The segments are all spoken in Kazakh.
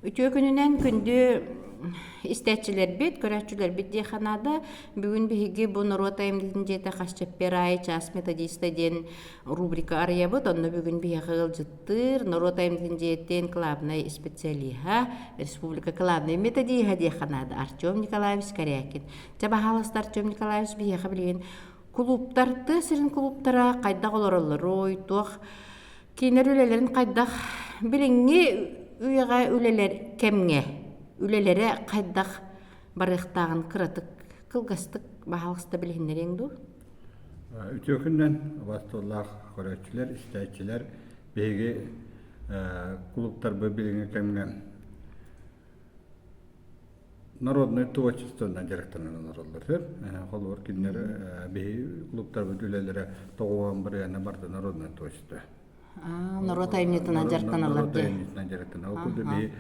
Ütüö gününen kündü истәчилер бит, көрәчүләр бит диханада бүгүн биһиги бу Норота эмдин жете хашчапперай час методиста ден рубрика арыябыт, онно бүгүн биһигыл жыттыр Норота эмдин жеттен главный специалиха республика главный методиха диханада Артем Николаевич Корякин. Жабахаласта Артем Николаевич биһига билген клубтарты сирин клубтара кайда олороллорой тух кинер үлелерин кайда билинги үйега үлелер кемге үлелере кайдах барыктагын кыратык кылгастык баалыкта билгендер эңду. Үтөкүндөн бастылар көрөчүлөр, истечилер беги клубтар билген кемге народный творчестводан директорунан аралдар. Холор кинер беги клубтар үлелере тогуган бир яна барды народный творчество. Норота эмнетинен жарканалар де.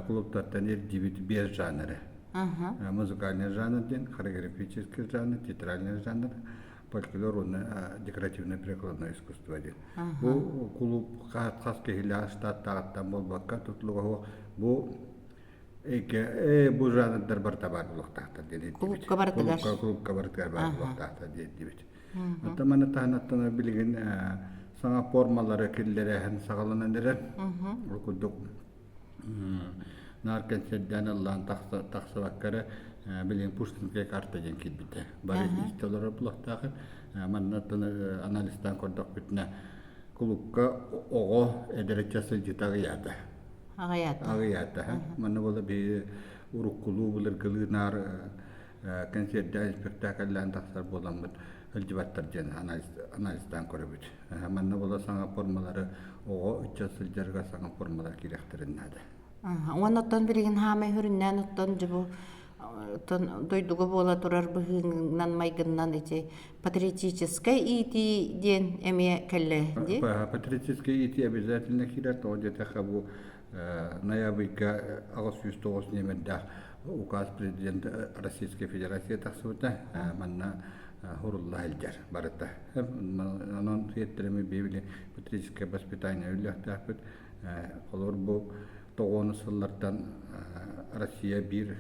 Клубтардан дебют бер жанры. Музыкальный жанр, хореографический жанр, театральный жанр, фольклорный, декоративно-прикладное искусство. Бу клуб хаскехиля штаттагаттан болбакка тутлуга бу бу жанрдар бар табар булактакта dedi. Клубка бардыгар. Клубка бардыгар булактакта dedi. Атамана таанаттан билген саңа формалары киллерен сагаланандырар. Окудук наркен седден Аллаһын тахсыбаккара билген Пушкинский карта ден килбите. Бары истелер булактагы маннатын анализдан көрдүк бүтүнө клубка ого эдеречасы житагыяты. Агыята. Манна боло би урук клубулар кылынар концертден спектакльлерин тахсар боламыт. Өлҗибаттар ден анализдан көрөбүт. Манна боло саңа формалары ого үчөсүлдөргө саңа формалар киректериннәде. Оннан билген хаме хүрүннән оттон жибу дойдуго бола турар быгынан майгыннан эти патриотическая ити ден эме келле ди. Патриотическая ити обязательно кирет, то где-то хабу ноябрьга август 9 немедда указ президента Российской Федерации тахсута манна Хурулла Эльджар барыта. Анон сеттереми библи патриотическое воспитание үлләхтәпет. Олар бу 90 сыллардан Россия бир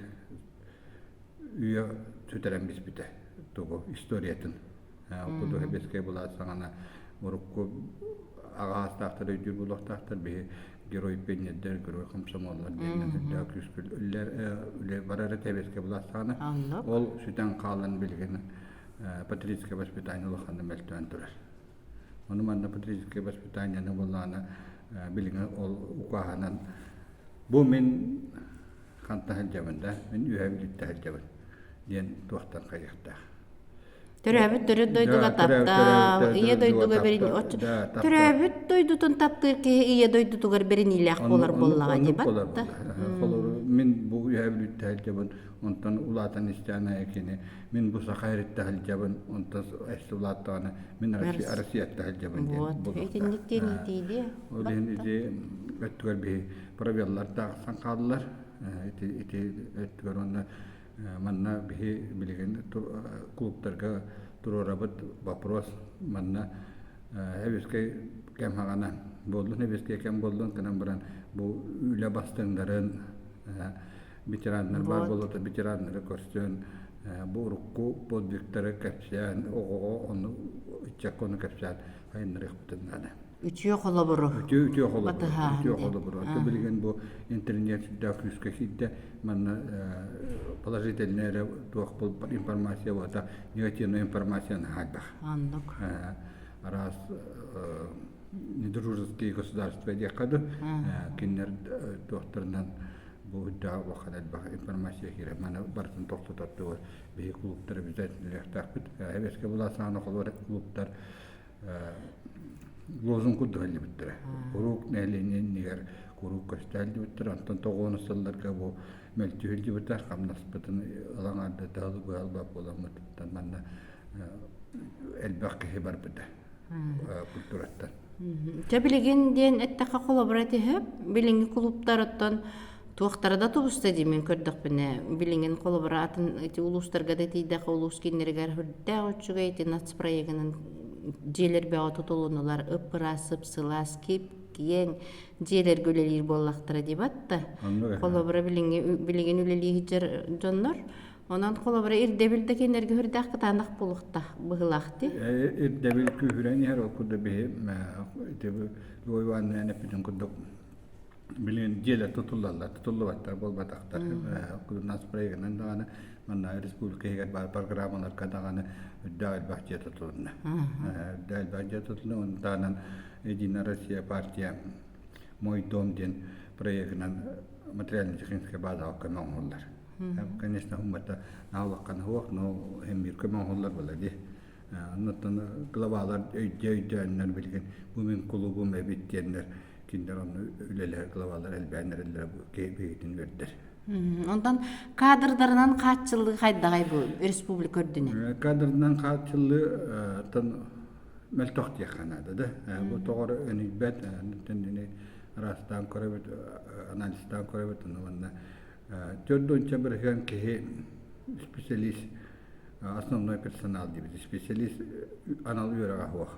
үйө төтөрәм бите. Тугу историятын. Буду хебеске була саңана урукку агастактар өйдүр булактактар бе герой пеннедер, герой комсомоллар дегендер күскүл үлләр барары тебеске була саңана. Ол сүтән калын билген патриотическое воспитание лоханды мелтөн турар. Оны манна патриотическое воспитание болланы билген ол укаханан бу мен хантахал жабында мен үйәбилиттахал жабын ден туактан кайыкта. Төрәбит дойдуга тапта, ие дойдуга берин оч. Төрәбит дойдутун тапты ки ие дойдутугар берин илах болар боллага дебатта. Мен бу үйәбилиттахал жабын онтан улатан истәнә экене мен бу сахайрыттахал жабын онтан эстулаттаны мен Россияттахал жабын ден. Вот, этинниктен итиди. Олен иде өттүгөр би правилалар тагсан калдылар. Эти өттүгөр онна манна би билген клубтарга турарабыт вопрос манна эбиске кем хагана болду небеске кем болдун канан баран бу үлө бастыңдарын ветерандар бар болот ветерандар көрсөтөн бу рукку подвигтары капсян ого onu чакону капсян айнырыктын. Үчөө холобору. Үчөө холобору. Аты билген бу интернетте күскө хитте манна положительная информация вот, негативная информация на хальбах. Раз недружеские государства декаду кинер докторнан бу да вахадат бах информация кире мана бартын токтотот бе клубтар обязательно лехтакпыт. Эбеске була саны клубтар лозун куддалли биттер. Курук нәленен нигер курук көстәлди биттер. Антон 90 сылларга бу мөлтүлди биттер. Камнаспытын алаңарда далы бу алба боламыт. Манна элбак хебар битте. Культураттан. Жабилеген ден эттака коллаборатив билинги клубтарыттан туактарда тубуста димен көрдүк бине билинген коллаборатын эти улустарга да тийде улус киннергер хүрдө очуга эти нац проектинин желер беа тутулунулар ыпырасып сылас кип киен жээлер гөлелир боллактыра деп атты. Колобра билеген үлелии жер жоннор. Ondan kolabora irdebilde kenderge hürdak kıtanak bulukta bıhılaktı. İrdebil kühüreni her okulda bir loyvan ne pidin kuduk bilin jele tutullatlar bolbataktar. Kudu nasprayganan dağını manna respublikaya programlar kadağını dağıl bahçe tutulunna. Dağıl bahçe tutulunna onun dağının Единая Россия партия мой дом ден проектынан материально-техническая база оккаман олар. Конечно, хуммата наалаккан хуак, но хеммир көмөн холлар болады. Оннотон главалар өйдөөннөр билген бумен клубу мебиттенер киндер оны үлелер главалар элбенерлер кейбейтин бердер. Ondan kadrlarından kaç yıllık haydagay bu республика ördüne? Kadrlarından kaç yıllık tan meltoht yakanadı da. Bu doğru önübet nitendini rastan korabet analistan korabet onunla Төрдөнчө бирген ки специалист основной персонал диби специалист анал юрага хуак.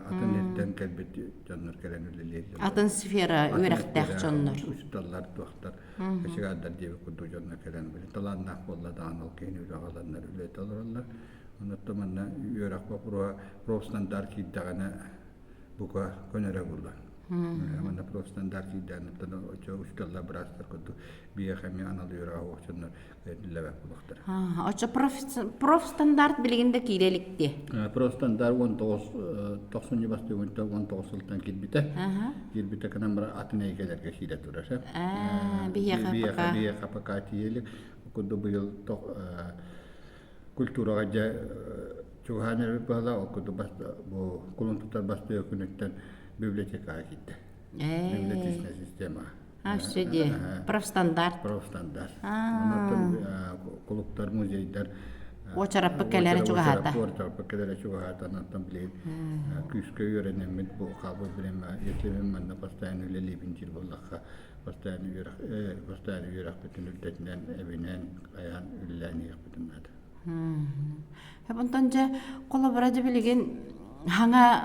Атын эртен келбет жоннор келен үлелер. Атын сфера үрәктәк жоннор. Усталлар туактар. Кешегәдәр диби куду жоннор келен бил. Таланнак боллада анал кени үрагаланнар үлет алырлар. Онотоманна юрак бапура профстандарт киддагана бука көнөрө булды. Mana prostandarti dan tano jauh sudah berasal kudu biar kami analisa waktunya dilewat bulukter. Aja prof standart biliginde kirelikti. Prof standart untuk tohsunnya pasti untuk sultan kirbite karena mereka atene kejar ke sida tu rasa. Biar kapakah tiyelik kudu biar toh kultura aja cuhannya berpala kudu pasti bu kulon tutar pasti konektan biblioteka gitti. Bibliotekasyon sistemi. Şöyle. Profstandarт. Profstandarт. Ondan kulüpler, muzeyler. O çarapıkkelere çok hata. O çarapıkkelere çok hata. Ondan bileyim. Küske öğrenemit bu kabul bileyim. Yetlemem manna pastayını öyle libincil bollakha. Pastayını yürek bütün ülketinden evinen ayan üllerini yapıdım adı. Hep ondanca kolaboracı bilegen hanga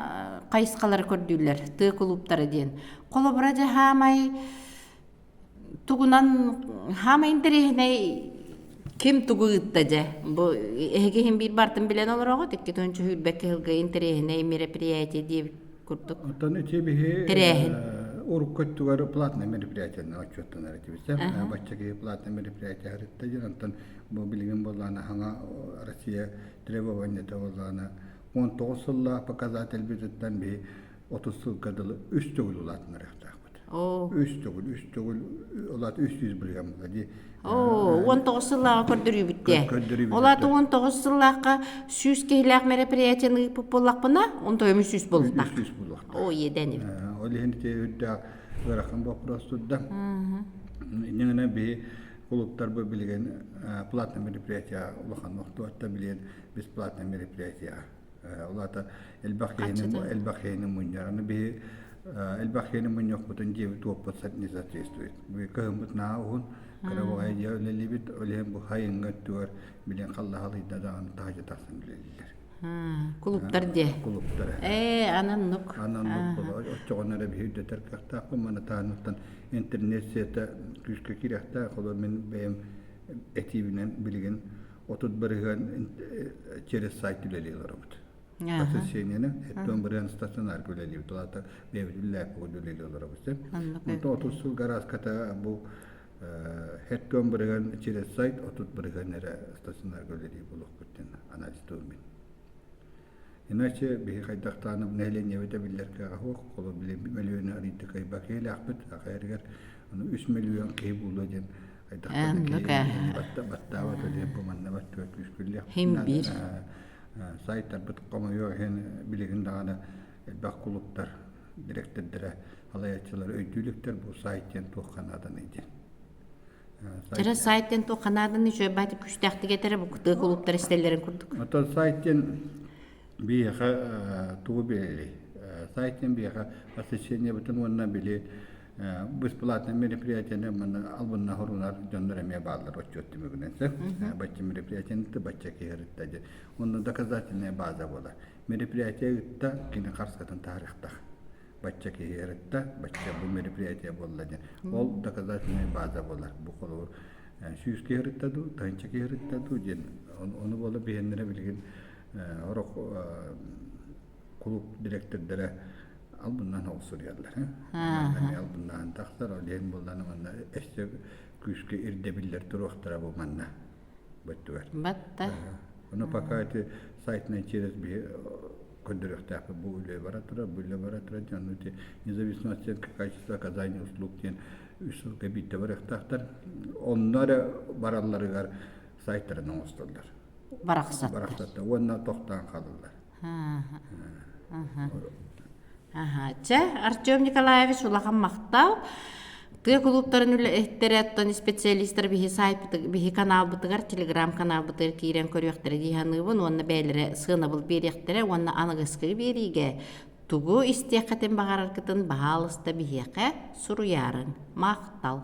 kayıskalar kördüler, tığ kulüpleri diyen. Kolaboracı hamay tugunan hamay interihine kim tugu gittaca. Bu ege hem bir bartın bilen olur o tekki tönçü hülbeke hılgı interihine merepriyati diye kurduk. Ondan içe bir Urukottugar platna meriprijatını açıyorlar etibizse. Başçaki platna meriprijatı harittacı. Ondan bu bilgin bollana hanga Rusya trebovanyata bollana 19 yıllar показатель bizden bir 30 yıl kadılı üst tügül ulatınlar yaktakıdı. Üst tügül ulat 300 bilgin buladi. 19 yıllar kördürüyü bitti. Olat 19 yıllarga süs kehlak meriprijatını yapıp bollak buna, onda ömür süs bollak. Süs bollak. O yedeni. Olihin teyüdde bırakın bu prostudda. Nene bir kulüpler bu bilgin platna meriprijatı ulakan nokta hatta bilen biz platna meriprijatı Olata elbakhenin munyaranı bir elbakhenin munyak butun jiv tuoppat satnizat istuit. Bir kahmut naahun karavaya jawleli bit olhem bu hayın gattuar bilen Allah halida dağın taca tasın bilirler. Kulüpler diye. Kulüpler. Ananlık. Ananlık bula. Çoğunlara bir hüdde terkakta kumana tanıttan internet sete küçük kirakta kolu men benim etibinen bilgin otud bırıgan çeres site bileliyorlar bu. Asıl şeyini ettiğim bir stasyonlar göleliyor. Dolata devletler göleliyorlar bu. Mutta 30 yıl garaz kata bu ettiğim bir çeres site otud bırıgan nere stasyonlar göleliyor buluk bütün analiz tuğmin. İnaçe bir kaydaktanım neyle nevede biller ki ahok kolu bile 1 milyon arıydı kay bakıyla akbet akayırgar onu 3 milyon kayıp olacağım. Batta vat ödeyim bu manna batta ötmüş Hem bir. Saytlar bitqama yok hen bilgin dağına bak kulüpler direktörlere halayatçılar ödülükler bu sayttan toqanadan idi. Tera sayttan toqanadan şöyle batı küçükte getere bu kulüpler isterlerin kurduk. Ata sayttan bir tuğ beli. Sayttan bir asışenya bütün ondan bile бесплатно мероприятие мана албанна хорунар жондоремия баалар очотту мөгүнөнсө бачча мероприятиянты бачча кегириттаже онно доказательная база бола мероприятиягытта кини карскатын тарыхта бачча киһиэретта, бачча бу мероприятие болла ден. Ол доказательная база болар. Бу колу сүүс киһиэретта ду, тайынча киһиэретта ду ден. Onu bola beğenlere bilgin orok kulüp direktörlere al bundan olsun yerler. Al bundan taksar o diyen bundan manna işte küçük irdebiller duruqtara bu manna. Battılar. Batta. Onu pakati saytına через bir көндөрөктө бу үлө бара тура жануте независимость качество оказания услуг ден үсүлгө битте барактар оннар баралларыгар сайттарынан остолдар бараксатта онна токтан калдылар. Артем Николаевич улахан мактау тыа клубтарын үле эхтереттон специалисттер биһи сайт биһи канал бытыгар телеграм канал бытыр кирен көрүөхтер диһаныбын онна бээлере сыынабыл бериэхтере онна аныгыскы бериге тугу истиэхэтен багараркытын баалыста биһиэхэ суруярын мактал